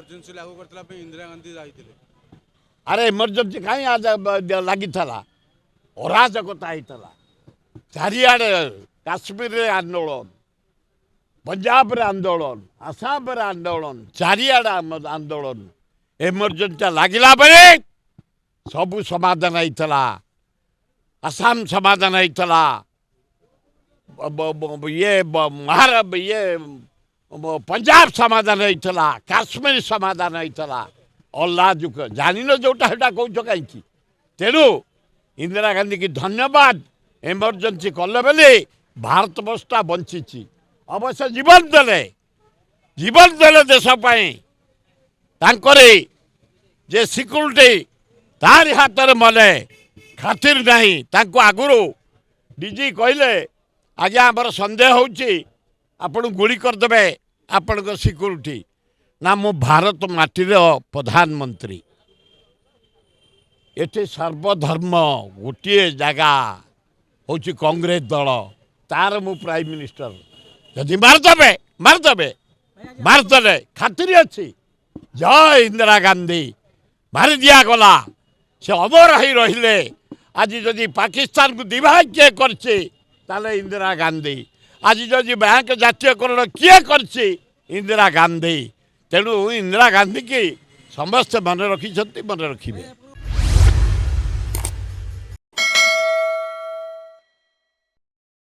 Emergency लागू करथिला पे इंदिरा गांधी जाइथिले। अरे इमरजेंसी कहीं आज लगी अराजकता होता चारिआडे काश्मीर रे आंदोलन पंजाब रे आंदोलन आसाम रे आंदोलन चारिआडे आंदोलन इमरजेंसी लगिला बेले सबू समाधान होता आसाम समाधान होता ये महाराष्ट्र ये पंजाब समाधान होता काश्मीर समाधान होता अल्लाजुक जान जोटा कौच कहीं तेणु इंदिरा गांधी की धन्यवाद इमरजेंसी कले बेले भारत वर्षटा बंची अवश्य जीवन देले देशपाई जे सिक्यूरिटी तारी हाथ में मले खातिर नहीं आगुरी डीजी कहले आज्ञा आमर सन्देह होपण गुड़ी करदे आपण सिक्यूरिटी ना मु भारत माटीर प्रधानमंत्री एटे सर्वधर्म गोटे जगह हूँ कांग्रेस दल तार मु प्राइम मिनिस्टर जदि मारदे खातिर अच्छी जय इंदिरा गांधी मारी दिया गला से अमर ही रहिले आज जदि पाकिस्तान को दिभाग्य करछे ताले इंदिरा गांधी आज जदि बैंक जातीयकरण किए करछे इंदिरा गांधी तेणु इंदिरा गांधी की समस्त मन रखी मन रखिए।